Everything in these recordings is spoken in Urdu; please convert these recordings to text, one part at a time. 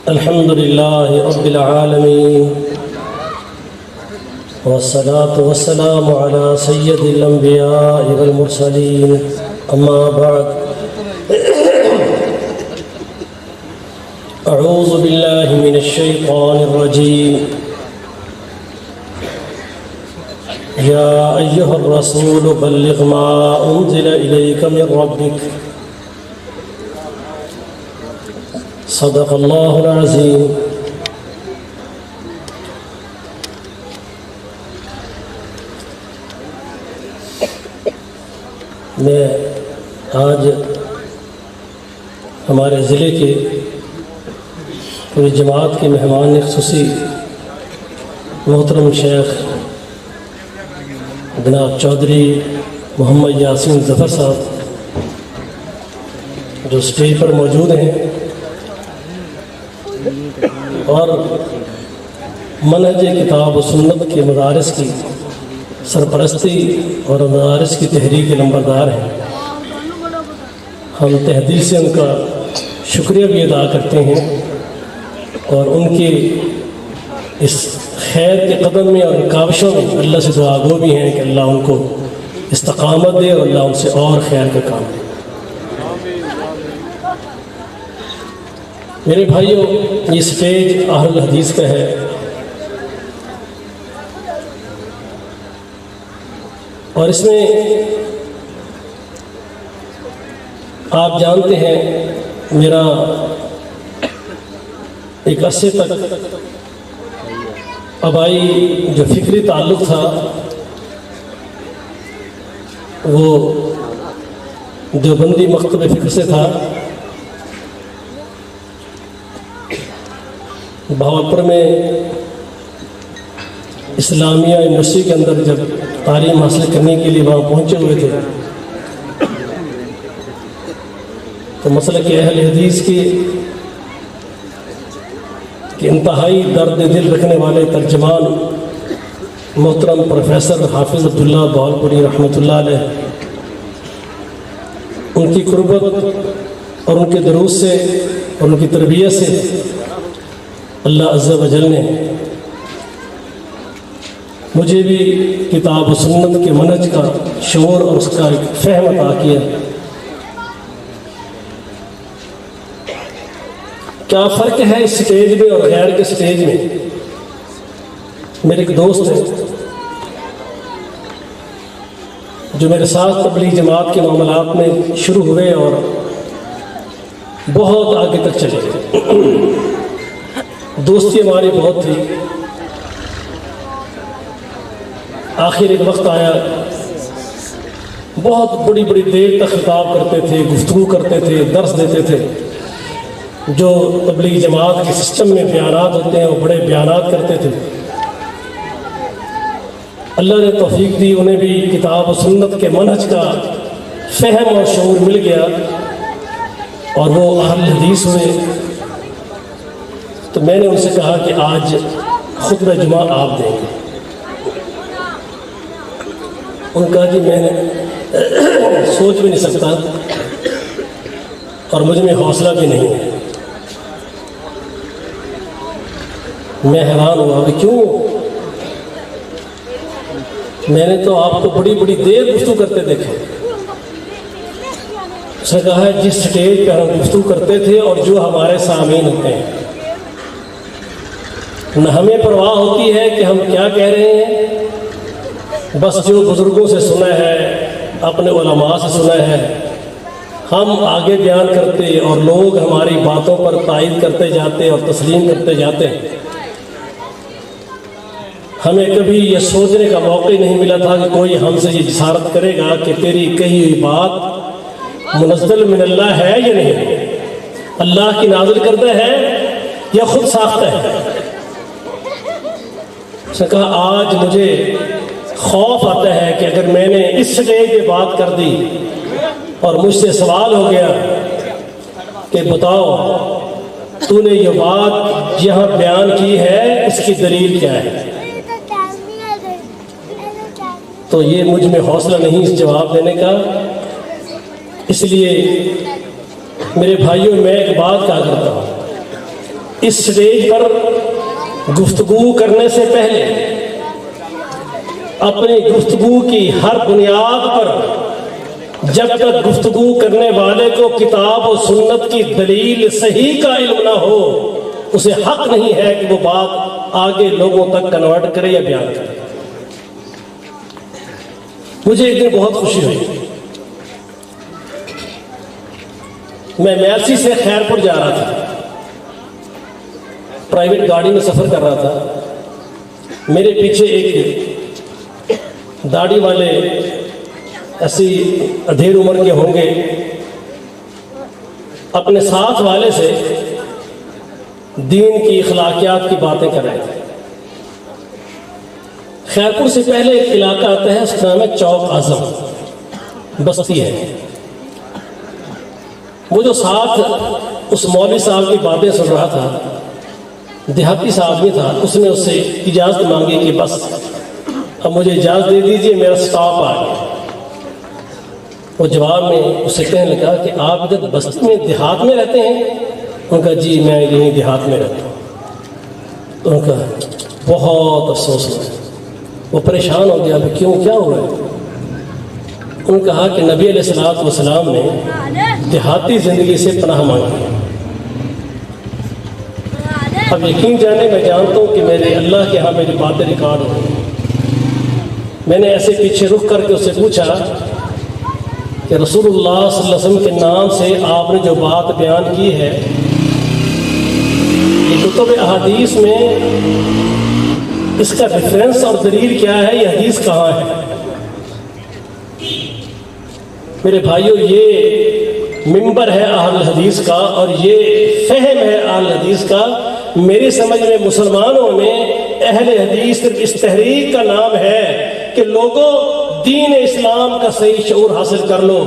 الحمد لله رب العالمين والصلاة والسلام على سيد الأنبياء والمرسلين أما بعد أعوذ بالله من الشيطان الرجيم يا أيها الرسول بلغ ما أنزل إليك من ربك صدق اللہ العظیم۔ میں آج ہمارے ضلع کے پوری جماعت کے مہمان خصوصی محترم شیخ جناب چودھری محمد یاسین ظفر صاحب جو اسٹیج پر موجود ہیں اور منہج کتاب و سنت کے مدارس کی سرپرستی اور مدارس کی تحریک نمبردار ہیں، ہم تہ دل سے ان کا شکریہ بھی ادا کرتے ہیں اور ان کے اس خیر کے قدم میں اور کاوشوں میں اللہ سے دعا گو بھی ہیں کہ اللہ ان کو استقامت دے اور اللہ ان سے اور خیر کا کام دے۔ میرے بھائیوں، یہ سٹیج اہل الحدیث کا ہے اور اس میں آپ جانتے ہیں میرا ایک عرصے تک آبائی جو فکری تعلق تھا وہ دیوبندی مکتب فکر سے تھا۔ بہاولپور میں اسلامیہ یونیورسٹی کے اندر جب تعلیم حاصل کرنے کے لیے وہاں پہنچے ہوئے تھے تو مسلک اہل حدیث کی کہ انتہائی درد دل رکھنے والے ترجمان محترم پروفیسر حافظ عبداللہ بہاولپوری رحمۃ اللہ علیہ، ان کی قربت اور ان کے دروس سے اور ان کی تربیت سے اللہ عز و جل نے مجھے بھی کتاب و سنت کے منہج کا شعور اور اس کا ایک فہم عطا کیا۔ کیا فرق ہے اس سٹیج میں اور غیر کے سٹیج میں؟ میرے ایک دوست ہیں جو میرے ساتھ تبلیغ جماعت کے معاملات میں شروع ہوئے اور بہت آگے تک چلے گئے، دوستی ہماری بہت تھی۔ آخر ایک وقت آیا، بہت بڑی بڑی دیر تک خطاب کرتے تھے، گفتگو کرتے تھے، درس دیتے تھے، جو تبلیغ جماعت کے سسٹم میں بیانات ہوتے ہیں وہ بڑے بیانات کرتے تھے۔ اللہ نے توفیق دی، انہیں بھی کتاب و سنت کے منہج کا فہم اور شعور مل گیا اور وہ اہل حدیث ہوئے۔ تو میں نے ان سے کہا کہ آج خطبہ جمعہ آپ دیں گے۔ ان کہا جی میں نے سوچ بھی نہیں سکتا اور مجھ میں حوصلہ بھی نہیں ہے۔ میں حیران ہوا کہ کیوں؟ میں نے تو آپ کو بڑی بڑی دیر گفتگو کرتے دیکھے۔ اس نے کہا ہے جس سٹیج پہ ہم گفتگو کرتے تھے اور جو ہمارے سامعین ہوتے ہیں، نہ ہمیں پرواہ ہوتی ہے کہ ہم کیا کہہ رہے ہیں، بس جو بزرگوں سے سنا ہے، اپنے علماء سے سنا ہے، ہم آگے بیان کرتے اور لوگ ہماری باتوں پر تائید کرتے جاتے اور تسلیم کرتے جاتے۔ ہمیں کبھی یہ سوچنے کا موقع نہیں ملا تھا کہ کوئی ہم سے یہ جسارت کرے گا کہ تیری کہی ہوئی بات منزل من اللہ ہے یا نہیں، اللہ کی نازل کردہ ہے یا خود ساختہ ہے۔ اس نے کہا آج مجھے خوف آتا ہے کہ اگر میں نے اس سٹیج پہ بات کر دی اور مجھ سے سوال ہو گیا کہ بتاؤ تو نے یہ بات یہاں بیان کی ہے، اس کی دلیل کیا ہے، تو یہ مجھ میں حوصلہ نہیں اس جواب دینے کا۔ اس لیے میرے بھائیوں میں ایک بات کہا کرتا ہوں اس اسٹیج پر گفتگو کرنے سے پہلے اپنی گفتگو کی ہر بنیاد پر جب تک گفتگو کرنے والے کو کتاب و سنت کی دلیل صحیح کا علم نہ ہو اسے حق نہیں ہے کہ وہ بات آگے لوگوں تک کنورٹ کرے یا بیان کرے۔ مجھے ایک دن بہت خوشی ہوئی، میں میرسی سے خیرپور جا رہا تھا، پرائیویٹ گاڑی میں سفر کر رہا تھا، میرے پیچھے ایک داڑھی والے ایسی ادھیر عمر کے ہوں گے اپنے ساتھ والے سے دین کی اخلاقیات کی باتیں کر رہے تھے۔ خیرپور سے پہلے ایک علاقہ آتا ہے، اس کا نام ہے چوک اعظم، بستی ہے۔ وہ جو ساتھ اس مولوی صاحب کی باتیں سن رہا تھا، دیہاتی صاحب بھی تھا، اس نے اس سے اجازت مانگی کہ بس اب مجھے اجازت دے دیجئے، میرا سٹاپ آ گیا۔ وہ جواب میں اسے کہنے لگا کہ آپ ادھر بستی میں دیہات میں رہتے ہیں؟ ان کا جی میں یہیں دیہات میں رہتا ہوں۔ تو ان کا بہت افسوس ہوا، وہ پریشان ہو گیا، کیوں، کیا ہوا ہے؟ انہوں نے کہا کہ نبی علیہ الصلوۃ والسلام نے دیہاتی زندگی سے پناہ مانگی۔ اب یقین جانے میں جانتا ہوں کہ میرے اللہ کے ہاں میری باتیں ریکارڈ ہو گئی۔ میں نے ایسے پیچھے رخ کر کے اس سے پوچھا کہ رسول اللہ صلی اللہ علیہ وسلم کے نام سے آپ نے جو بات بیان کی ہے، یہ کتب احادیث میں اس کا ریفرنس اور دلیل کیا ہے؟ یہ حدیث کہاں ہے؟ میرے بھائیوں، یہ منبر ہے اہل الحدیث کا اور یہ فہم ہے اہل الحدیث کا۔ میری سمجھ میں مسلمانوں میں اہل حدیث صرف اس تحریک کا نام ہے کہ لوگوں دین اسلام کا صحیح شعور حاصل کر لو،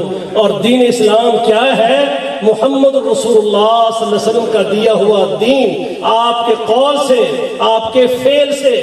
اور دین اسلام کیا ہے؟ محمد رسول اللہ صلی اللہ علیہ وسلم کا دیا ہوا دین، آپ کے قول سے، آپ کے فعل سے،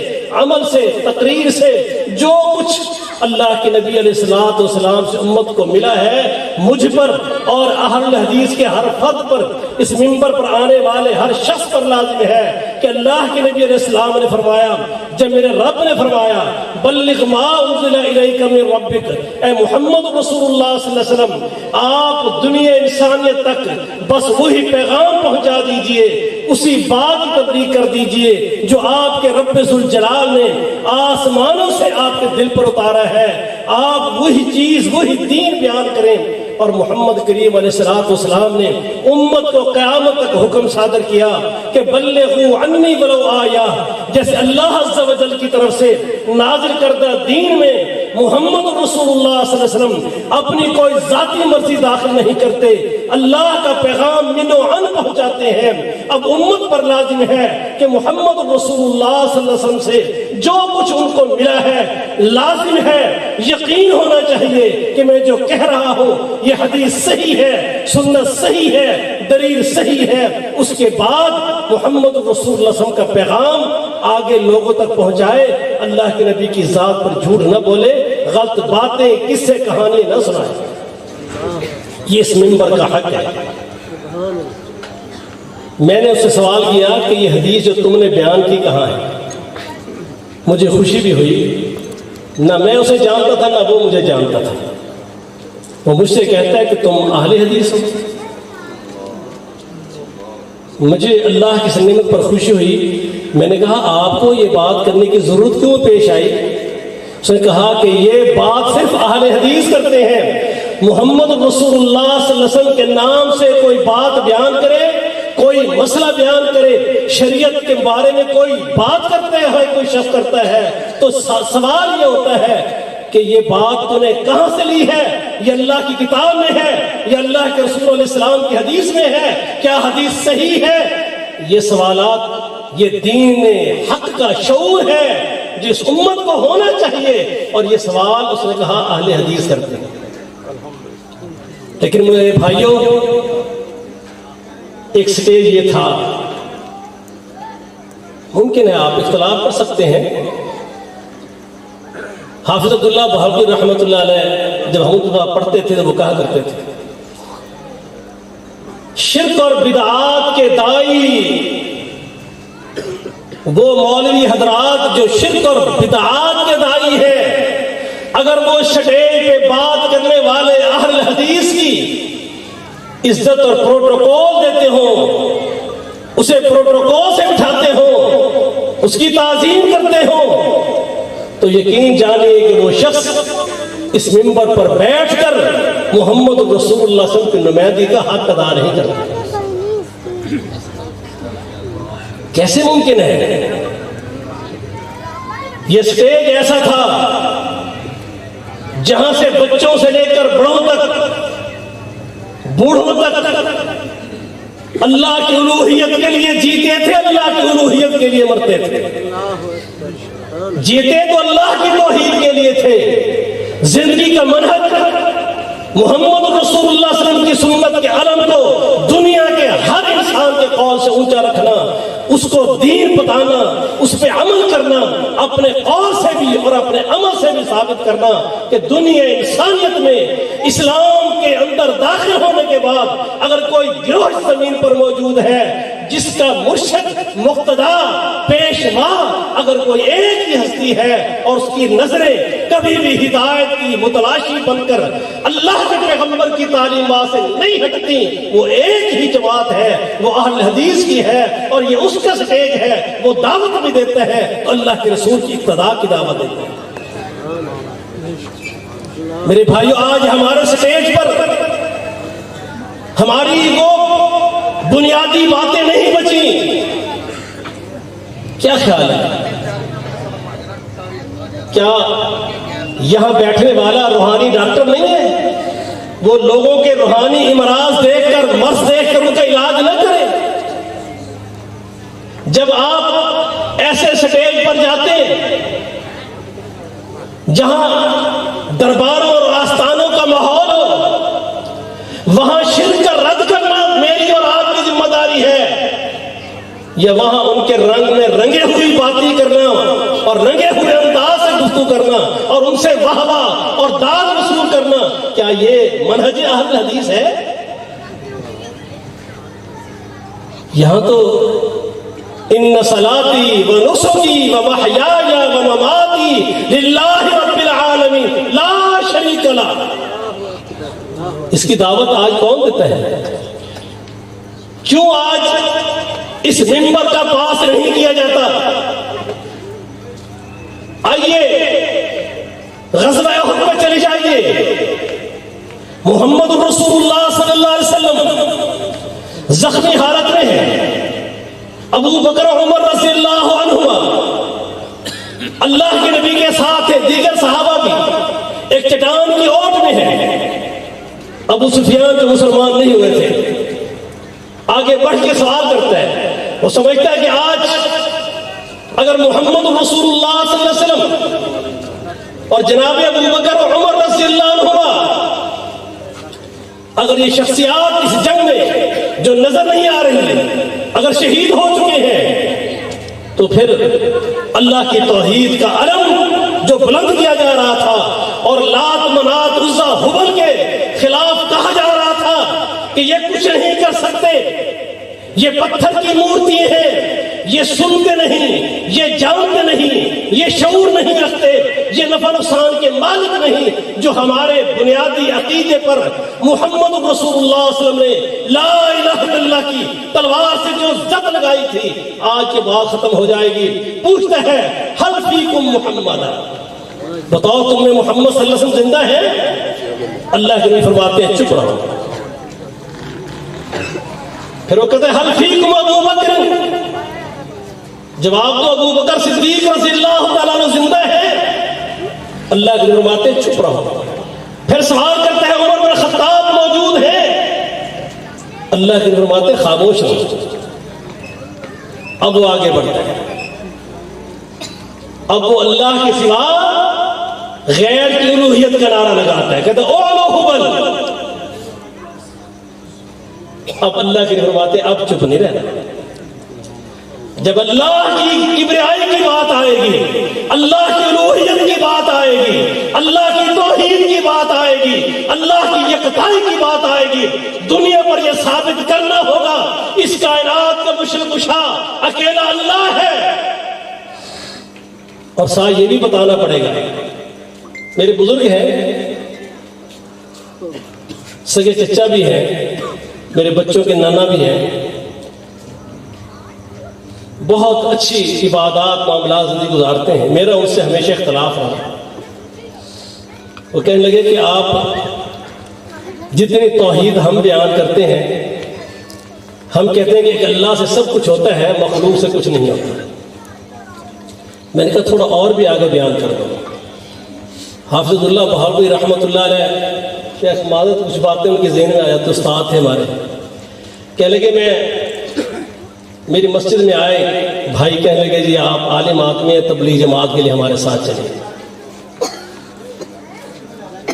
عمل سے، تقریر سے جو کچھ اللہ کے نبی علیہ الصلوۃ والسلام سے امت کو ملا ہے، مجھ پر اور اہل حدیث کے ہر فرد پر، اس منبر پر آنے والے ہر شخص پر لازم ہے کہ اللہ کے نبی علیہ السلام نے فرمایا، جب میرے رب نے فرمایا بلغ ما انزل الیک من ربک، اے محمد رسول اللہ صلی اللہ علیہ وسلم آپ دنیا انسانیت تک بس وہی پیغام پہنچا دیجئے، اسی بات کی تبلیغ کر دیجئے جو آپ کے رب ذوالجلال نے آسمانوں سے آپ کے دل پر اتارا ہے، آپ وہی چیز، وہی دین بیان کریں۔ اور محمد کریم علیہ السلام نے امت کو قیامت تک حکم صادر کیا کہ بلغوا عنی ولو آیہ، جیسے اللہ عز و جل کی طرف سے نازل کردہ دین میں محمد رسول اللہ صلی اللہ علیہ وسلم اپنی کوئی ذاتی مرضی داخل نہیں کرتے، اللہ کا پیغام من و عن پہنچاتے ہیں۔ اب امت پر لازم ہے کہ محمد رسول اللہ صلی اللہ علیہ وسلم سے جو کچھ ان کو ملا ہے، لازم ہے، یقین ہونا چاہیے کہ میں جو کہہ رہا ہوں یہ حدیث صحیح ہے، سنت صحیح ہے، دلیل صحیح ہے۔ اس کے بعد محمد رسول اللہ صلی اللہ علیہ وسلم کا پیغام آگے لوگوں تک پہنچائے، اللہ کے نبی کی ذات پر جھوٹ نہ بولے، غلط باتیں، قصے، کہانی نہ سنائے۔ یہ اس منبر کا حق ہے۔ میں نے اس سے سوال کیا کہ یہ حدیث جو تم نے بیان کی کہاں ہے؟ مجھے خوشی بھی ہوئی، نہ میں اسے جانتا تھا نہ وہ مجھے جانتا تھا۔ وہ مجھ سے کہتا ہے کہ تم اہل حدیث ہو۔ مجھے اللہ کی نعمت پر خوشی ہوئی۔ میں نے کہا آپ کو یہ بات کرنے کی ضرورت کیوں پیش آئی؟ اس نے کہا کہ یہ بات صرف اہل حدیث کرتے ہیں، محمد رسول اللہ صلی اللہ علیہ وسلم کے نام سے کوئی بات بیان کرے، کوئی مسئلہ بیان کرے، شریعت کے بارے میں کوئی بات کرتا ہے، کوئی شخص کرتا ہے، تو سوال یہ ہوتا ہے کہ یہ بات تو نے کہاں سے لی ہے؟ یہ اللہ کی کتاب میں ہے، یہ اللہ کے رسول علیہ السلام کی حدیث میں ہے، کیا حدیث صحیح ہے؟ یہ سوالات، یہ دین حق کا شعور ہے جس امت کو ہونا چاہیے، اور یہ سوال اس نے کہا اہل حدیث کرتے ہیں۔ لیکن میرے بھائیوں، ایک سٹیج یہ تھا، ممکن ہے آپ اختلاف کر سکتے ہیں۔ حافظ عبداللہ بہلوی رحمۃ اللہ علیہ جب ہم پڑھتے تھے تو وہ کہا کرتے تھے شرک اور بدعات کے دائی وہ مولوی حضرات جو شرک اور بدعات کے داعی ہیں، اگر وہ سٹیج پہ بات کرنے والے اہل حدیث کی عزت اور پروٹوکول دیتے ہوں، اسے پروٹوکول سے اٹھاتے ہوں، اس کی تعظیم کرتے ہوں، تو یقین جانیے کہ وہ شخص اس منبر پر بیٹھ کر محمد رسول اللہ صلی اللہ علیہ وسلم کی نمائندگی کا حق ادا نہیں کرتا۔ کیسے ممکن ہے؟ یہ سٹیج ایسا تھا جہاں سے بچوں سے لے کر بڑوں تک، بوڑھوں تک اللہ کی الوہیت کے لیے جیتے تھے، اللہ کی الوہیت کے لیے مرتے تھے۔ جیتے تو اللہ کی توحید کے لیے تھے۔ زندگی کا منہج محمد رسول اللہ صلی اللہ علیہ وسلم کی سنت کے علم کو دنیا کے ہر انسان کے قول سے اونچا رکھنا، اس کو دین بتانا، اس پہ عمل کرنا، اپنے قول سے بھی اور اپنے عمل سے بھی ثابت کرنا کہ دنیا انسانیت میں اسلام کے اندر داخل ہونے کے بعد اگر کوئی گروہ زمین پر موجود ہے جس کا مرشد، مقتدا، پیشوا اگر کوئی ایک ہی ہستی ہے اور اس کی نظریں کبھی بھی ہدایت کی متلاشی بن کر اللہ کے پیغمبر کی تعلیمات سے نہیں ہٹتی، وہ ایک ہی جماعت ہے، وہ اہل حدیث کی ہے، اور یہ اس کا سٹیج ہے۔ وہ دعوت بھی دیتا ہے تو اللہ کے رسول کی اقتداء کی دعوت دیتا ہے۔ میرے بھائیو، آج ہمارے سٹیج پر ہماری وہ بنیادی باتیں نہیں بچی۔ کیا خیال ہے؟ کیا یہاں بیٹھنے والا روحانی ڈاکٹر نہیں ہے؟ وہ لوگوں کے روحانی امراض دیکھ کر، مرض دیکھ کر ان کا علاج نہ کرے؟ جب آپ ایسے سٹیج پر جاتے ہیں جہاں درباروں اور آستانوں کا ماحول ہو، وہاں شرک کا رد کرنا میری اور آپ کی ذمہ داری ہے، یا وہاں ان کے رنگ میں رنگے ہوئی باتیں کرنا اور رنگے ہوئے انداز سے گفتگو کرنا اور ان سے واہ واہ اور داد وصول کرنا، کیا یہ منہج اہل حدیث ہے؟ یہاں تو ان صلاتی و نسکی و محیایا و مماتی للہ رب العالمین لا شریک لہ، اس کی دعوت آج کون دیتا ہے؟ کیوں آج اس منبر کا پاس نہیں کیا جاتا؟ آئیے غزوہ احد میں چلے جائیے، محمد رسول اللہ صلی اللہ علیہ وسلم زخمی حالت میں ہے، ابو بکر عمر رضی اللہ عنہما اللہ کے نبی کے ساتھ ہے، دیگر صحابہ بھی ایک چٹان کی اوٹ میں ہے۔ ابو سفیان جو مسلمان نہیں ہوئے تھے آگے بڑھ کے سوال کرتا ہے، وہ سمجھتا ہے کہ آج اگر محمد رسول اللہ صلی اللہ علیہ وسلم اور جناب ابو بکر عمر رضی اللہ عنہما اگر یہ شخصیات اس جنگ میں جو نظر نہیں آ رہی ہیں اگر شہید ہو چکے ہیں، تو پھر اللہ کی توحید کا علم جو بلند کیا جا رہا تھا اور لات منات عزا ہبل کے خلاف کہا جا رہا تھا کہ یہ کچھ نہیں کر سکتے، یہ پتھر کی مورتی ہیں، یہ سنتے نہیں، یہ جانتے نہیں، یہ شعور نہیں رکھتے، یہ نفع نقصان کے مالک نہیں، جو ہمارے بنیادی عقیدے پر محمد رسول اللہ صلی اللہ علیہ وسلم نے لا الہ الا اللہ کی تلوار سے جو زد لگائی تھی آج کے بعد ختم ہو جائے گی۔ پوچھتا ہے حل فیکم محمد، بتاؤ تم میں محمد صلی اللہ علیہ وسلم زندہ ہے؟ اللہ کے نبی فرماتے ہیں چپ رہو۔ پھر وہ کہتے ہیں حل فیکم ابو بکر، جواب تو ابو بکر صدیق رضی اللہ تعالیٰ عنہ زندہ ہے؟ اللہ کے نبی فرماتے ہیں چپ رہو۔ پھر سوال کرتا ہے عمر بن خطاب موجود ہے؟ اللہ کے نبی فرماتے ہیں خاموش رہو۔ اب وہ آگے بڑھتا ہے، اب وہ اللہ کے سوا غیر کی الوہیت کا نعرہ لگاتا ہے، کہتا ہے اولو ہبل۔ اب اللہ کے فرماتے اب چپ نہیں رہنا۔ جب اللہ کی کبریائی کی بات آئے گی، اللہ کی الوہیت کی بات آئے گی، اللہ کی توحید کی بات آئے گی، اللہ کی یکتائی کی بات آئے گی، دنیا پر یہ ثابت کرنا ہوگا اس کائنات کا مشرق کشا اکیلا اللہ ہے، اور ساتھ یہ بھی بتانا پڑے گا، میرے بزرگ ہیں، سگے چچا بھی ہیں، میرے بچوں کے نانا بھی ہیں، بہت اچھی عبادات معاملات زندگی گزارتے ہیں، میرا ان سے ہمیشہ اختلاف رہا۔ وہ کہنے لگے کہ آپ جتنی توحید ہم بیان کرتے ہیں، ہم کہتے ہیں کہ اللہ سے سب کچھ ہوتا ہے، مخلوق سے کچھ نہیں ہوتا۔ میں نے کہا تھوڑا اور بھی آگے بیان کر دو۔ حافظ اللہ بہاوی رحمۃ اللہ علیہ شیخ معذت کچھ باتیں ان کے ذہن میں آیا، تو استاد تھے ہمارے، کہنے لگے میری مسجد میں آئے بھائی، کہنے لگے جی آپ عالم آدمی ہیں، تبلیغ جماعت کے لیے ہمارے ساتھ چلیں،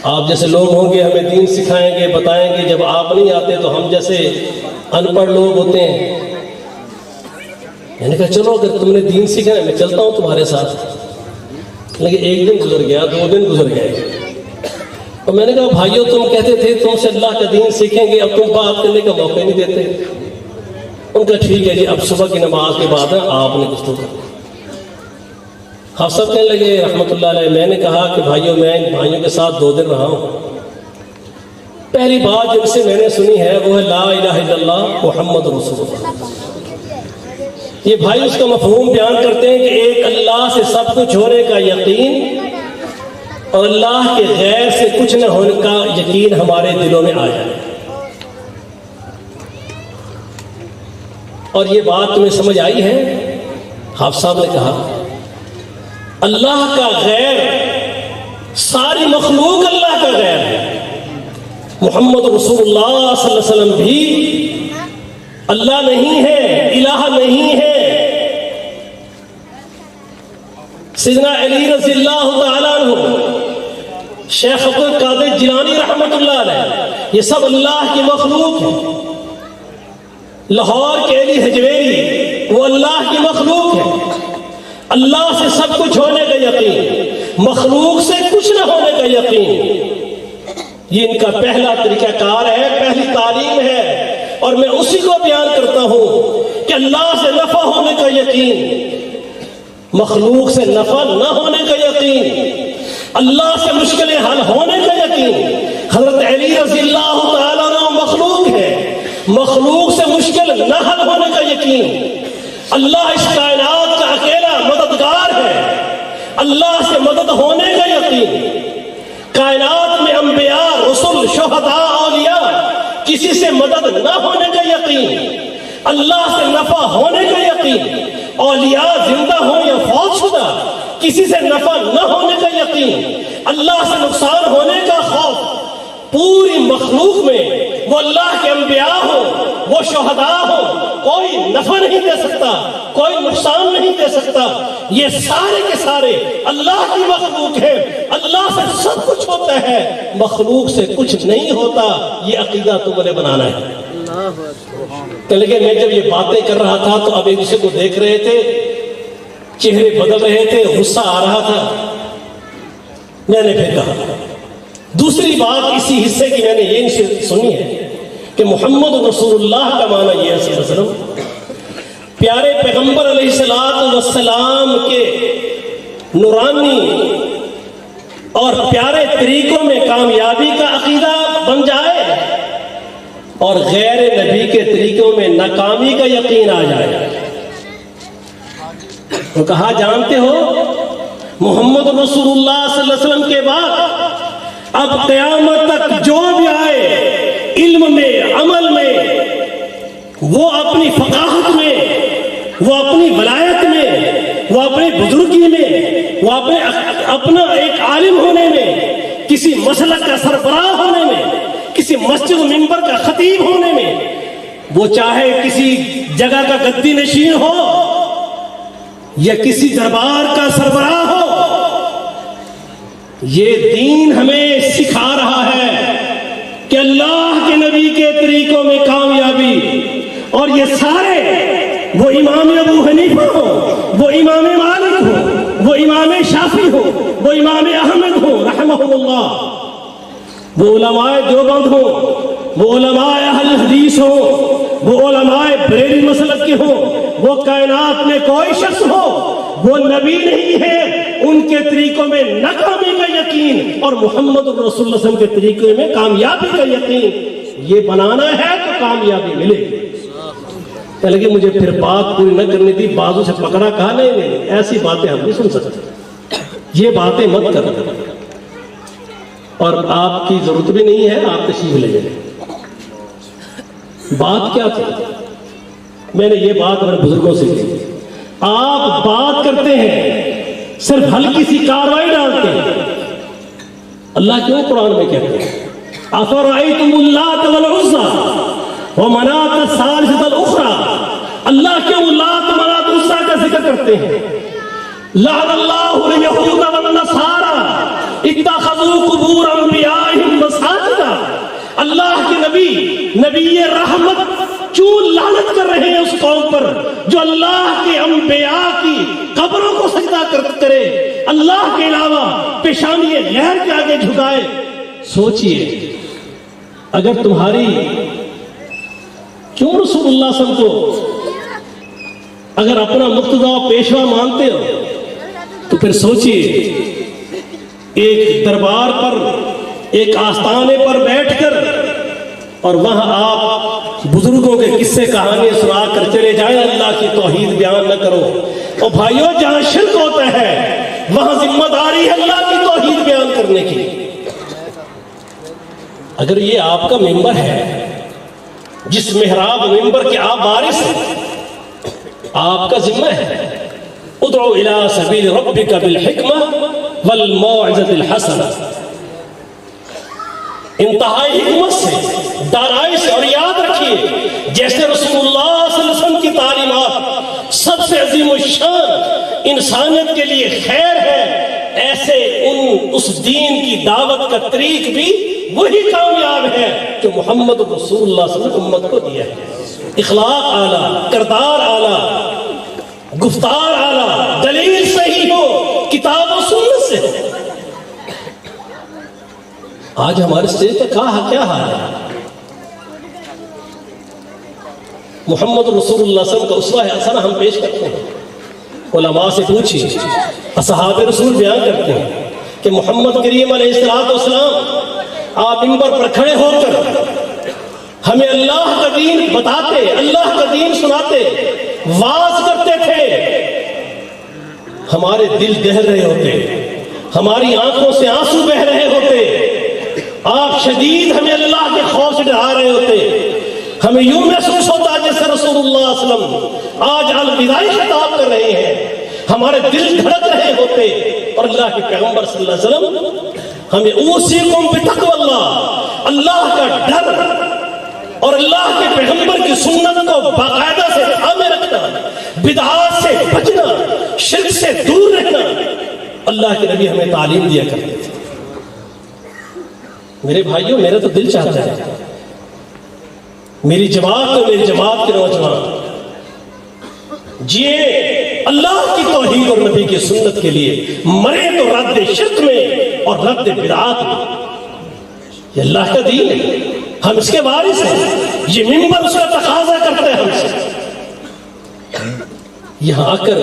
آپ جیسے لوگ ہوں گے ہمیں دین سکھائیں گے، بتائیں گے، جب آپ نہیں آتے تو ہم جیسے ان پڑھ لوگ ہوتے ہیں۔ میں نے کہا چلو اگر تم نے دین سیکھا ہے میں چلتا ہوں تمہارے ساتھ، لیکن ایک دن گزر گیا، 2 دن گزر گئے، اور میں نے کہا بھائیو تم کہتے تھے تم سے اللہ کا دین سیکھیں گے، اب تم بات کرنے کا موقع نہیں دیتے۔ ان کا ٹھیک ہے جی، اب صبح کی نماز کے بعد آپ نے گفتگو کرنا۔ حافظ کہنے لگے رحمۃ اللہ علیہ، میں نے کہا کہ بھائیو میں ان بھائیوں کے ساتھ 2 دن رہا ہوں، پہلی بات جن سے میں نے سنی ہے وہ ہے لا الہ الا اللہ محمد رسول اللہ۔ یہ بھائی اس کا مفہوم بیان کرتے ہیں کہ ایک اللہ سے سب کچھ ہونے کا یقین اور اللہ کے غیر سے کچھ نہ ہونے کا یقین ہمارے دلوں میں آ جائے۔ اور یہ بات تمہیں سمجھ آئی ہے؟ حافظ صاحب نے کہا اللہ کا غیر، ساری مخلوق اللہ کا غیر ہے، محمد رسول اللہ صلی اللہ علیہ وسلم بھی اللہ نہیں ہے، الہ نہیں ہے۔ سیدنا علی رضی اللہ تعالیٰ عنہ، شیخ عبد القادر جیلانی رحمۃ اللہ علیہ، یہ سب اللہ کی مخلوق ہے۔ لاہور کے علی حجویری وہ اللہ کی مخلوق ہے۔ اللہ سے سب کچھ ہونے کا یقین، مخلوق سے کچھ نہ ہونے کا یقین، یہ ان کا پہلا طریقہ کار ہے، پہلی تعلیم ہے، اور میں اسی کو بیان کرتا ہوں کہ اللہ سے نفع ہونے کا یقین، مخلوق سے نفع نہ ہونے کا یقین، اللہ سے مشکلیں حل ہونے کا یقین۔ حضرت علی رضی اللہ تعالیٰ عنہ مخلوق ہے، مخلوق سے مشکل نہ حل ہونے کا یقین۔ اللہ اس کائنات کا اکیلا مددگار ہے، اللہ سے مدد ہونے کا یقین۔ کائنات میں انبیاء، رسل، شہداء، اولیاء، کسی سے مدد نہ ہونے کا یقین، اللہ سے نفع ہونے کا یقین۔ اولیاء زندہ ہوں یا فوت شدہ، کسی سے نفع نہ ہونے کا یقین، اللہ سے نقصان ہونے کا خوف۔ پوری مخلوق میں وہ اللہ کے انبیاء ہوں، وہ شہداء ہوں، کوئی نفع نہیں دے سکتا، کوئی نقصان نہیں دے سکتا، یہ سارے کے سارے اللہ کی مخلوق ہے۔ اللہ سے سب کچھ ہوتا ہے، مخلوق سے کچھ نہیں ہوتا، یہ عقیدہ تم نے بنانا ہے۔ لیکن میں جب یہ باتیں کر رہا تھا تو اب ایک دوسرے کو دیکھ رہے تھے، چہرے بدل رہے تھے، غصہ آ رہا تھا۔ میں نے پھر کہا دوسری بات اسی حصے کی میں نے یہ سنی ہے کہ محمد رسول اللہ کا معنی یہ ہے صلی اللہ علیہ وسلم، پیارے پیغمبر علیہ السلام کے نورانی اور پیارے طریقوں میں کامیابی کا عقیدہ بن جائے اور غیر نبی کے طریقوں میں ناکامی کا یقین آ جائے۔ تو کہا جانتے ہو محمد رسول اللہ صلی اللہ علیہ وسلم کے بعد اب قیامت تک جو بھی آئے علم میں، عمل میں، وہ اپنی فقاہت میں، وہ اپنی ولایت میں، وہ اپنی بزرگی میں، وہ اپنا ایک عالم ہونے میں، کسی مسلک کا سربراہ ہونے میں، کسی مسجد و منبر کا خطیب ہونے میں، وہ چاہے کسی جگہ کا گدی نشین ہو یا کسی دربار کا سربراہ ہو، یہ دین ہمیں سکھا رہا ہے کہ اللہ کے نبی کے طریقوں میں کامیابی، اور یہ سارے وہ امام ابو حنیفہ ہو، وہ امام مالک ہو، وہ امام شافعی ہو، وہ امام احمد ہو رحمہ اللہ، وہ علماء دیوبند ہو، وہ علماء اہل حدیث ہو، وہ علماء بریلی مسلک کے ہو، وہ کائنات میں کوئی شخص ہو، وہ نبی نہیں ہے، ان کے طریقوں میں ناکامی کا یقین اور محمد رسول اللہ صلی اللہ علیہ وسلم کے طریقے میں کامیابی کا یقین، یہ بنانا ہے تو کامیابی ملے گی۔ کہ لگے مجھے پھر بات پوری نہ کرنی تھی، بازو سے پکڑا، کہا نہیں ایسی باتیں ہم نہیں سن سکتے، یہ باتیں مت کرو، اور آپ کی ضرورت بھی نہیں ہے، آپ تشریف لے جائیں۔ بات کیا تھی؟ میں نے یہ بات اپنے بزرگوں سے کی، آپ بات کرتے ہیں صرف ہلکی سی کاروائی ڈالتے ہیں۔ اللہ کیوں قرآن میں کہتے ہیں افرأیتم اللات والعزی ومناۃ الثالثۃ الاخری، اللہ کیوں لات منات عزی کا ذکر کرتے ہیں؟ لعن اللہ الیہود والنصارى اتخذوا قبور انبیائہم مساجدا، اللہ کے نبی رحمت کیوں لعنت کر رہے ہیں اس قوم پر جو اللہ کے انبیاء کی قبروں کو سجدہ کرے، اللہ کے علاوہ پیشانی غیر کے آگے جھکائے۔ سوچئے اگر تمہاری کیوں رسول اللہ صلی اللہ علیہ وسلم کو اگر اپنا مقتدی و پیشوا مانتے ہو تو پھر سوچئے ایک دربار پر، ایک آستانے پر بیٹھ کر اور وہاں آپ بزرگوں کے قصے کہانیاں سنا کر چلے جائیں، اللہ کی توحید بیان نہ کرو۔ اور بھائیوں جہاں شرک ہوتا ہے وہاں ذمہ داری ہے اللہ کی توحید بیان کرنے کی۔ اگر یہ آپ کا ممبر ہے، جس محراب ممبر کے آپ وارث ہیں، آپ کا ذمہ ہے ادعو الی سبیل ربک بالحکمہ والموعظۃ الحسنہ، انتہائی حکمت سے، دانائی سے، اور یاد رکھیے جیسے رسول اللہ صلی اللہ علیہ وسلم کی تعلیمات سب سے عظیم الشان انسانیت کے لیے خیر ہے، ایسے اس دین کی دعوت کا طریق بھی وہی کامیاب ہے جو محمد رسول اللہ صلی اللہ علیہ وسلم امت کو دیا ہے۔ اخلاق اعلیٰ، کردار اعلیٰ، گفتار اعلیٰ، دلیل صحیح ہو، کتاب و سنت سے ہو۔ آج ہمارے اسٹیج پہ کیا حال ہے؟ محمد رسول اللہ صلی اللہ علیہ وسلم کا اسوہ حسنہ ہم پیش کرتے ہیں، علماء سے پوچھیے، اصحاب رسول بیان کرتے ہیں کہ محمد کریم علیہ السلام آپ ممبر پر کھڑے ہو کر ہمیں اللہ کا دین بتاتے، اللہ کا دین سناتے، واعظ کرتے تھے، ہمارے دل دہل رہے ہوتے، ہماری آنکھوں سے آنسو بہ رہے ہوتے، آپ شدید ہمیں اللہ کے خوف سے ڈرا رہے ہوتے، ہمیں یوں محسوس ہوتا جیسے رسول اللہ صلی اللہ علیہ وسلم آج الوداعی خطاب کر رہے ہیں، ہمارے دل دھڑک رہے ہوتے، اور اللہ کے پیغمبر صلی اللہ علیہ وسلم ہمیں اوصیکم بتقوی اللہ، اللہ کا ڈر اور اللہ کے پیغمبر کی سنت کو باقاعدہ سے تھامے رکھنا، بدعات سے بچنا، شرک سے دور رہنا، اللہ کے نبی ہمیں تعلیم دیا کرتے تھے۔ میرے بھائیوں، میرا تو دل چاہتا ہے میری جماعت کے نوجوان جیے اللہ کی توحید اور نبی کی سنت کے لیے، مرے تو رد شرک میں اور رد بدعات میں۔ یہ اللہ کا دین ہے، ہم اس کے وارث ہیں، یہ ممبر اس کا تقاضا کرتے ہیں ہم سے۔ یہاں آ کر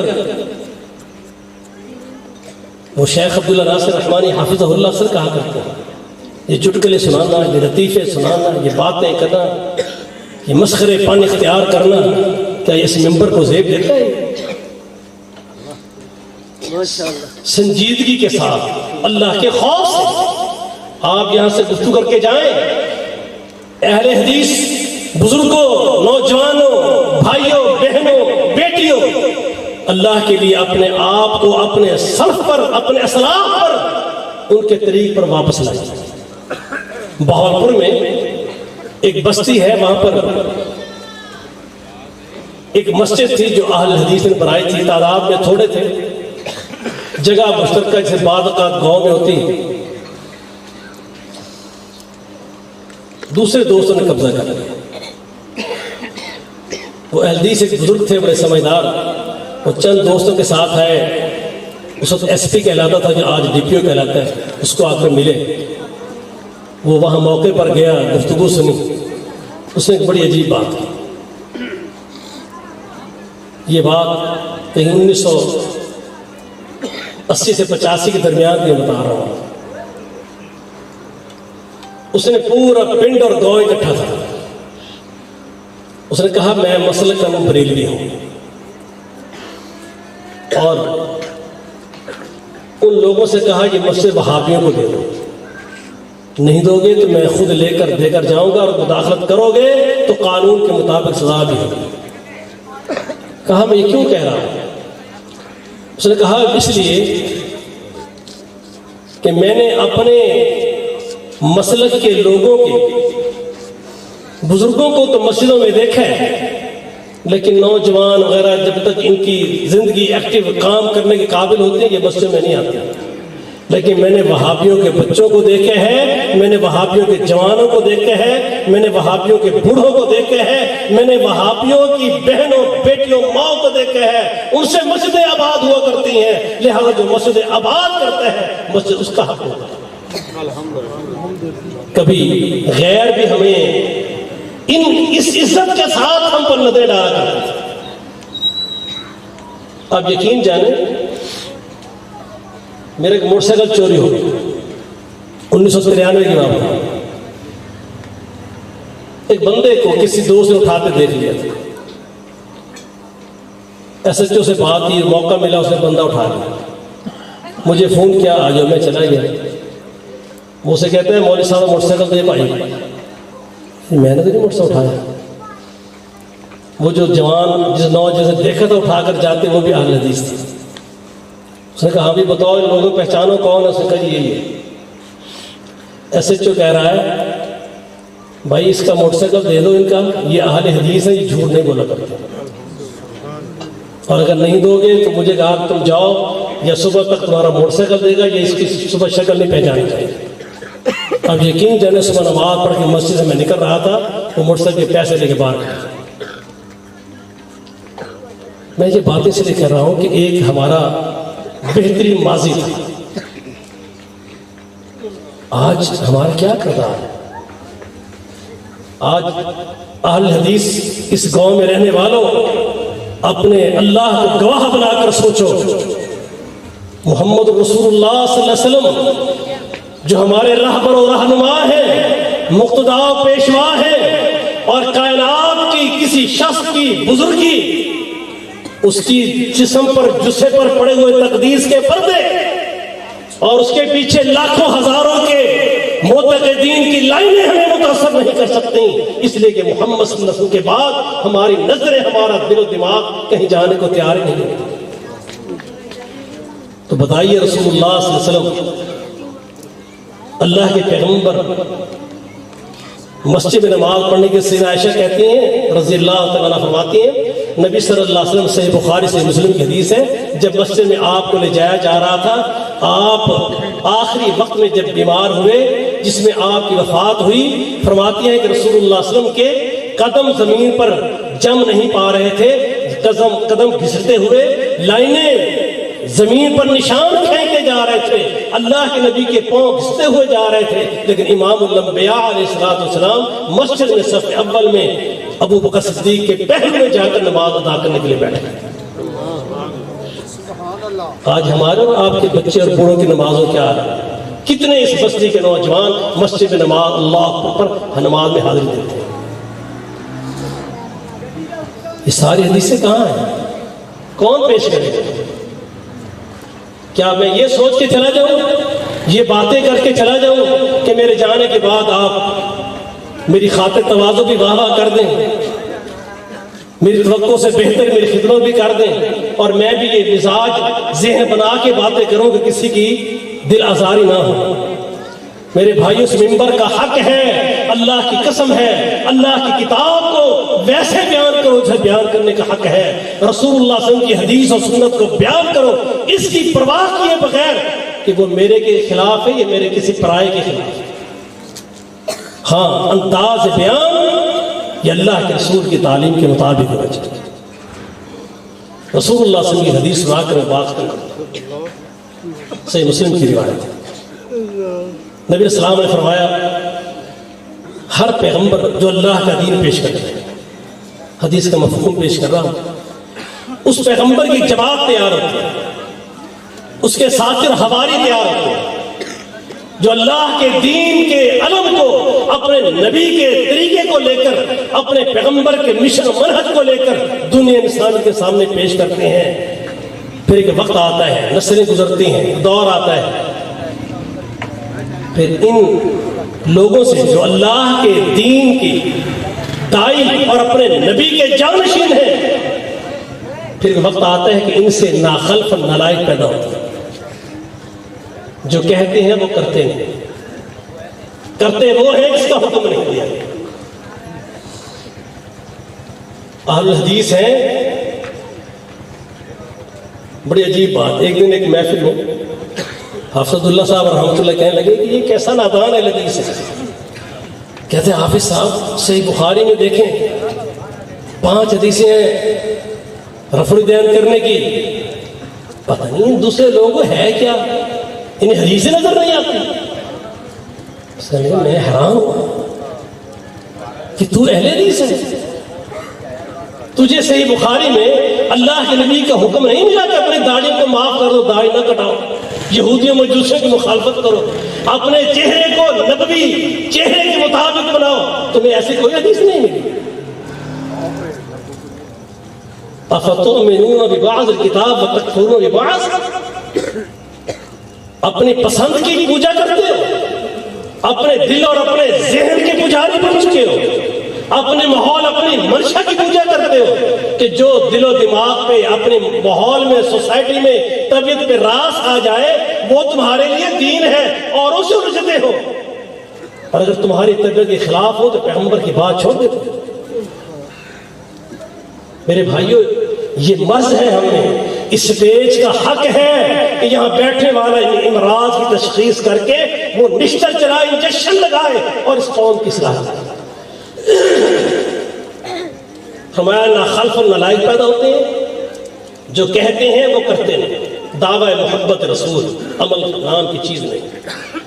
وہ شیخ عبداللہ ناصر رحمانی حافظہ اللہ سے کہا کرتے ہیں، یہ چٹکلے سنانا، یہ لطیفے سنانا، یہ باتیں کرنا، یہ مسخرے پن اختیار کرنا، کیا اس ممبر کو زیب دیتا ہے؟ سنجیدگی کے ساتھ، اللہ کے خوف سے آپ یہاں سے گفتگو کر کے جائیں۔ اہل حدیث بزرگوں، نوجوانوں، بھائیوں، بہنوں، بیٹیوں، اللہ کے لیے اپنے آپ کو اپنے سلف پر، اپنے اسلاف پر، ان کے طریق پر واپس لائیں۔ بہاولپور میں ایک بستی ہے، وہاں پر ایک مسجد تھی جو اہل حدیث نے بنائی تھی، تعداد میں تھوڑے تھے، جگہ مشترکہ جیسے بعض اوقات گاؤں میں ہوتی، دوسرے دوستوں نے قبضہ کر لیا۔ وہ اہل حدیث ایک بزرگ تھے، بڑے سمجھدار، وہ چند دوستوں کے ساتھ آئے، اس وقت ایس پی کہلاتا تھا جو آج ڈی پی او کہلاتا ہے، اس کو آ کر ملے۔ وہ وہاں موقع پر گیا، گفتگو سنی، اس نے ایک بڑی عجیب بات کی۔ یہ بات کہیں 80 سے 85 کے درمیان میں بتا رہا ہوں. اس نے پورا پنڈ اور گاؤں اکٹھا تھا. اس نے کہا میں مسلک کا بریلوی ہوں اور ان لوگوں سے کہا یہ مسجد وہابیوں کو دے دو, نہیں دو گے تو میں خود دے کر جاؤں گا, اور مداخلت کرو گے تو قانون کے مطابق سزا بھی ہوگی. کہا میں یہ کیوں کہہ رہا ہوں؟ اس نے کہا اس لیے کہ میں نے اپنے مسلک کے لوگوں کے بزرگوں کو تو مسجدوں میں دیکھا ہے, لیکن نوجوان وغیرہ جب تک ان کی زندگی ایکٹیو کام کرنے کے قابل ہوتے ہیں یہ مسجد میں نہیں آتے. لیکن میں نے وہابیوں کے بچوں کو دیکھے ہیں, میں نے وہابیوں کے جوانوں کو دیکھے ہیں, میں نے وہابیوں کے بوڑھوں کو دیکھے ہیں, میں نے وہابیوں کی بہنوں بیٹیوں ماؤں کو دیکھے ہیں. ان سے مسجدیں آباد ہوا کرتی ہیں, لہذا جو مسجدیں آباد کرتے ہیں مسجد اس کا حق ہوتا ہے. کبھی غیر بھی ہمیں اس عزت کے ساتھ ہم پر نظر ڈالا کرتے تھے. اب یقین جانیں میرے ایک موٹر سائیکل چوری ہو گئی 1993 کی بات ہے. ایک بندے کو کسی دوست نے اٹھاتے دیکھ لیا تھا, ایس ایچ او سے بات کی, موقع ملا اس نے بندہ اٹھا لیا, مجھے فون کیا آ جاؤ, میں چلا گیا. وہ سے کہتے ہیں مولوی صاحب موٹر سائیکل دے پائی, میں نے تو نہیں موٹر سائیکل اٹھایا. وہ جو جوان جس نوجوان سے دیکھا تھا اٹھا کر جاتے وہ بھی اہل حدیث تھے. اس نے کہا ہاں بھی بتاؤ ان لوگوں پہچانو کون ہے؟ اس نے کہا یہی ہے. ایس ایچ او کہہ رہا ہے بھائی اس کا موٹر سائیکل دے دو, ان کا یہ اہل حدیث ہے, یہ جھوٹ نہیں بولا کرتے, اور اگر نہیں دو گے تو مجھے کہا تم جاؤ یا صبح تک تمہارا موٹر سائیکل دے گا, یا اس کی صبح شکل نہیں پہچانی چاہیے. اب یقین جانے صبح نماز پڑھ کے مسجد سے میں نکل رہا تھا, وہ موٹر سائیکل کے پیسے لے کے باہر گیا. میں یہ بات اس لیے کہہ رہا ہوں کہ ایک ہمارا بہترین ماضی تھا, آج ہمارا کیا کردار ہے؟ آج اہل حدیث اس گاؤں میں رہنے والوں اپنے اللہ کو گواہ بنا کر سوچو. محمد رسول اللہ صلی اللہ علیہ وسلم جو ہمارے رہبر و رہنما ہیں, مقتدا و پیشوا ہیں, اور کائنات کی کسی شخص کی بزرگی اس کی جسم پر جسے پر پڑے ہوئے تقدیس کے پردے اور اس کے پیچھے لاکھوں ہزاروں کے معتقدین کی لائنیں ہمیں متاثر نہیں کر سکتی, اس لیے کہ محمد صلی اللہ علیہ وسلم کے بعد ہماری نظریں, ہمارا دل و دماغ کہیں جانے کو تیار ہی نہیں ہوتا. تو بتائیے رسول اللہ صلی اللہ علیہ وسلم اللہ کے پیغمبر مسجد میں نماز پڑھنے کے سیدہ عائشہ کہتی ہیں رضی اللہ تعالیٰ فرماتی ہیں نبی صلی اللہ علیہ وسلم صحیح بخاری صحیح مسلم کی حدیث ہے, جب مسجد میں آپ کو لے جایا جا رہا تھا, آپ آخری وقت میں جب بیمار ہوئے جس میں آپ کی وفات ہوئی, فرماتی ہیں کہ رسول اللہ صلی اللہ علیہ وسلم کے قدم زمین پر جم نہیں پا رہے تھے, قدم گھستے ہوئے لائنیں زمین پر نشان پھینکے جا رہے تھے, اللہ کے نبی کے پاؤں گھستے ہوئے جا رہے تھے, لیکن امام الانبیاء علیہ السلام مسجد میں صف اول میں ابو بکر صدیق کے پہلو میں جا کر نماز ادا کرنے کے لیے بیٹھے. آج ہمارے اور آپ کے بچے اور بوڑھوں کی نمازوں کیا ہے؟ کتنے اس بستی کے نوجوان مسجد میں نماز اللہ پر نماز میں حاضری دیتے ہیں. یہ ساری حدیثیں کہاں ہیں؟ کون پیش کرے گا؟ کیا میں یہ سوچ کے چلا جاؤں, یہ باتیں کر کے چلا جاؤں کہ میرے جانے کے بعد آپ میری خاطر تواضع بھی واہ واہ کر دیں, میری توقع سے بہتر میری خدمت بھی کر دیں, اور میں بھی یہ مزاج ذہن بنا کے باتیں کروں کہ کسی کی دل آزاری نہ ہو؟ میرے بھائیوں اس منبر کا حق ہے, اللہ کی قسم ہے, اللہ کی کتاب کو ویسے بیان کرو جیسے بیان کرنے کا حق ہے, رسول اللہ صلی اللہ علیہ وسلم کی حدیث اور سنت کو بیان کرو اس کی پرواہ کیے بغیر کہ وہ میرے کے خلاف ہے یا میرے کسی پرائے کے خلاف ہے. ہاں انداز بیان یہ اللہ کے رسول کی تعلیم کے مطابق ہونا چاہیے. رسول اللہ صلی اللہ علیہ وسلم کی حدیث سنا کر بات کرنا, صحیح مسلم کی روایت ہے. نبی علیہ السلام نے فرمایا ہر پیغمبر جو اللہ کا دین پیش کرتا ہے, حدیث کا مفہوم پیش کر رہا ہوں, اس پیغمبر کی جماعت تیار ہوتی ہے. اس کے ساتر حواری تیار ہوتے ہیں جو اللہ کے دین کے علم کو اپنے نبی کے طریقے کو لے کر اپنے پیغمبر کے مشن منہج کو لے کر دنیا انسان کے سامنے پیش کرتے ہیں. پھر ایک وقت آتا ہے، نسلیں گزرتی ہیں، دور آتا ہے، پھر ان لوگوں سے جو اللہ کے دین کی داعی اور اپنے نبی کے جانشین ہیں، پھر ایک وقت آتا ہے کہ ان سے ناخلف نالائق پیدا ہوتے ہیں. جو کہتے ہیں وہ کرتے نہیں، کرتے وہ ہیں جس کا حکم نہیں دیا. اہل الحدیث ہیں. بڑی عجیب بات، ایک دن ایک محفل میں حافظ اللہ صاحب رحمۃ اللہ کہنے لگے کہ یہ کیسا نادان ہے حدیث ہے. کہتے ہیں حافظ صاحب صحیح بخاری میں دیکھیں 5 حدیثیں ہیں رفع الدین کرنے کی، پتہ نہیں دوسرے لوگوں ہے کیا، انہیں حدیثیں نظر نہیں آتی. میں حیران ہوں کہ تو اہل حدیث ہے، تجھے صحیح بخاری میں اللہ کے نبی کا حکم نہیں ملا کہ اپنے داڑھی کو معاف کر دو، داڑھی نہ کٹاؤ، یہودیوں مجوسیوں کی مخالفت کرو، اپنے چہرے کو نبوی چہرے کے مطابق بناؤ، تمہیں ایسی کوئی حدیث نہیں ملی. افتؤمنون ببعض الکتاب وتکفرون ببعض، اپنی پسند کی پوجا کرتے ہو، اپنے دل اور اپنے ذہن کے پجاری بن چکے ہو، اپنے ماحول اپنی منشا کی پوجا کرتے ہو کہ جو دل و دماغ پہ اپنے ماحول میں سوسائٹی میں طبیعت پہ راس آ جائے وہ تمہارے لیے دین ہے اور اسے رجتے ہو، اور اگر تمہاری طبیعت کے خلاف ہو تو پیغمبر کی بات چھوڑ دیتے ہو. میرے بھائیوں یہ مرض ہے، ہم نے اسٹیج کا حق ہے کہ یہاں بیٹھنے والا امراض کی تشخیص کر کے وہ نشتر چلائے، انجیکشن لگائے اور اس قوم کی اصلاح کرے. فرمایا نا خلف نالائق پیدا ہوتے ہیں، جو کہتے ہیں وہ کرتے نہیں. دعوی محبت رسول عمل نام کی چیز نہیں.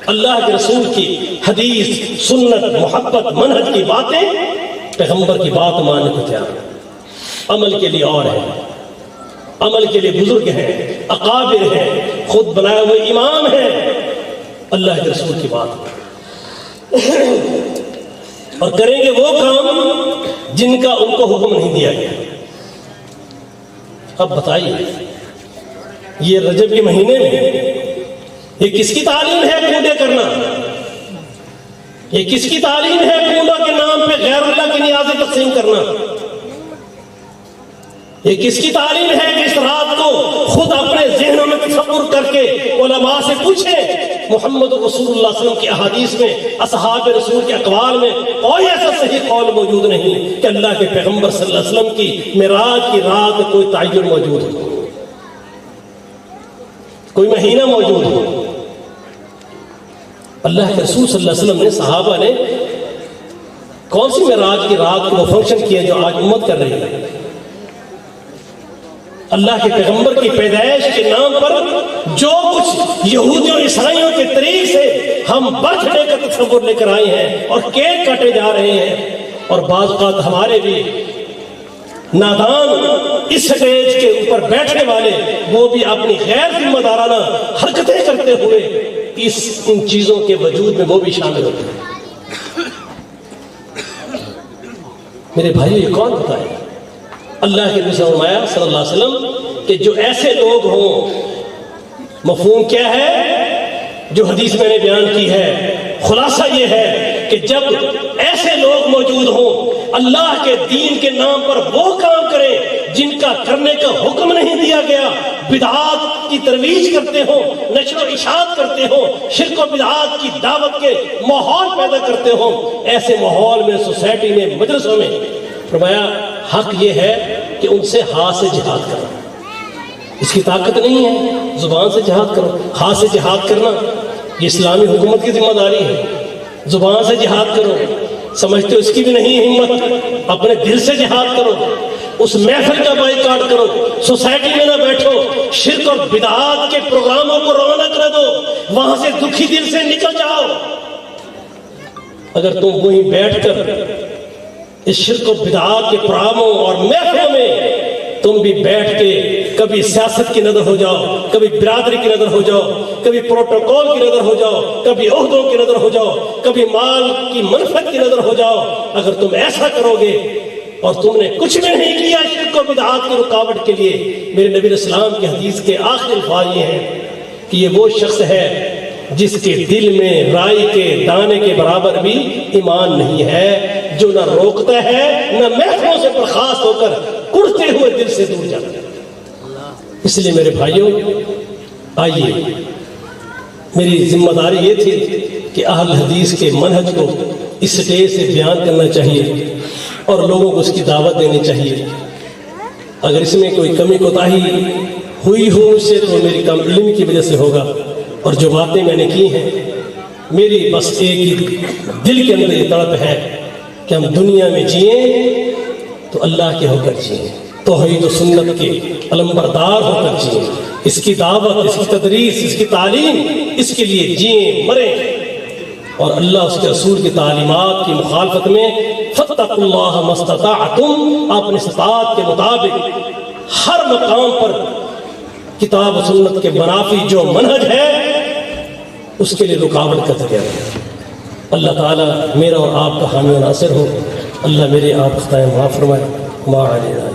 اللہ کے رسول کی حدیث سنت محبت منہج کی باتیں پیغمبر کی بات ماننے کو تیار ہے. عمل کے لیے اور ہے، عمل کے لیے بزرگ ہیں، اکابر ہیں، خود بنائے ہوئے امام ہیں. اللہ کے رسول کی بات اور کریں گے وہ کام جن کا ان کو حکم نہیں دیا گیا. اب بتائیے یہ رجب کے مہینے میں یہ کس کی تعلیم ہے کوڈے کرنا؟ یہ کس کی تعلیم ہے کوڈوں کے نام پہ غیر اللہ کی نیازیں تقسیم کرنا؟ یہ کس کی تعلیم ہے کہ اس رات کو خود اپنے ذہنوں میں تصور کر کے علماء سے پوچھیں محمد رسول اللہ صلی اللہ علیہ وسلم کی احادیث میں، اصحاب رسول کے اقوال میں کوئی ایسا صحیح قول موجود نہیں کہ اللہ کے پیغمبر صلی اللہ علیہ وسلم کی معراج کی رات میں کوئی تعین موجود ہو، کوئی مہینہ موجود ہو. اللہ کے رسول صلی اللہ علیہ وسلم نے صحابہ نے کون سی معراج کی رات کو وہ فنکشن کیا جو آج امت کر رہی ہے؟ اللہ کے پیغمبر کی پیدائش کے نام پر جو کچھ یہودیوں عیسائیوں کے طریق سے ہم برتھ ڈے کا تصور لے کر آئے ہیں اور کیک کاٹے جا رہے ہیں، اور بعض اوقات ہمارے بھی نادان اس سٹیج کے اوپر بیٹھنے والے وہ بھی اپنی غیر ذمہ دارانہ حرکتیں کرتے ہوئے ان چیزوں کے وجود میں وہ بھی شامل ہوتے ہیں. میرے بھائیو یہ کون بتائے؟ اللہ کے نبی فرمایا صلی اللہ علیہ وسلم کہ جو ایسے لوگ ہوں، مفہوم کیا ہے جو حدیث میں نے بیان کی ہے؟ خلاصہ یہ ہے کہ جب ایسے لوگ موجود ہوں اللہ کے دین کے نام پر وہ کام کریں جن کا کرنے کا حکم نہیں دیا گیا، بدعات کی ترویج کرتے ہوں، نشر و اشاعت کرتے ہوں، شرک و بدعات کی دعوت کے ماحول پیدا کرتے ہوں، ایسے ماحول میں سوسائٹی میں مدرسوں میں فرمایا حق یہ ہے کہ ان سے ہاتھ سے جہاد کرو. اس کی طاقت نہیں ہے زبان سے جہاد کرو، ہاتھ سے جہاد کرنا یہ اسلامی حکومت کی ذمہ داری ہے. زبان سے جہاد کرو، سمجھتے ہو اس کی بھی نہیں ہمت، اپنے دل سے جہاد کرو. اس محفل کا بائیکاٹ کرو، سوسائٹی میں نہ بیٹھو، شرک اور بدعات کے پروگراموں کو روانہ کر دو، وہاں سے دکھی دل سے نکل جاؤ. اگر تم وہیں بیٹھ کر اس شرک و بدعات کے پروگراموں اور محفلوں میں تم بھی بیٹھ کے کبھی سیاست کی نظر ہو جاؤ، کبھی برادری کی نظر ہو جاؤ، کبھی پروٹوکول کی نظر ہو جاؤ، کبھی عہدوں کی نظر ہو جاؤ، کبھی مال کی منفعت کی نظر ہو جاؤ، اگر تم ایسا کرو گے اور تم نے کچھ بھی نہیں کیا شرک و بدعات کی رکاوٹ کے لیے، میرے نبی علیہ السلام کی حدیث کے آخری الفاظ یہ ہیں کہ یہ وہ شخص ہے جس کے دل میں رائی کے دانے کے برابر بھی ایمان نہیں ہے، جو نہ روکتا ہے نہ محفلوں سے برخاست ہو کر کڑتے ہوئے دل سے دور جاتا ہے۔ اس لیے میرے بھائیوں، آئیے، میری ذمہ داری یہ تھی کہ اہل حدیث کے منہج کو اس سٹیج سے بیان کرنا چاہیے اور لوگوں کو اس کی دعوت دینی چاہیے۔ اگر اس میں کوئی کمی کوتاہی ہوئی ہو اس سے تو میری کم علمی کی وجہ سے ہوگا، اور جو باتیں میں نے کی ہیں میری بس ایک ہی دل کے اندر یہ تڑپ ہے کہ ہم دنیا میں جئیں تو اللہ کے ہو کر جئیں، توحید و سنت کے علمبردار ہو کر جئیں، اس کی دعوت، اس کی تدریس، اس کی تعلیم، اس کے لیے جئیں مریں، اور اللہ اس کے رسول کی تعلیمات کی مخالفت میں فاتقوا اللہ ما استطعتم، اپنے استطاعت کے مطابق ہر مقام پر کتاب و سنت کے منافی جو منہج ہے اس کے لیے رکاوٹ کرتے رہے۔ اللہ تعالیٰ میرا اور آپ کا حامی و ناصر ہو، اللہ میرے آپ خطائیں معاف فرمائے۔ ما علینا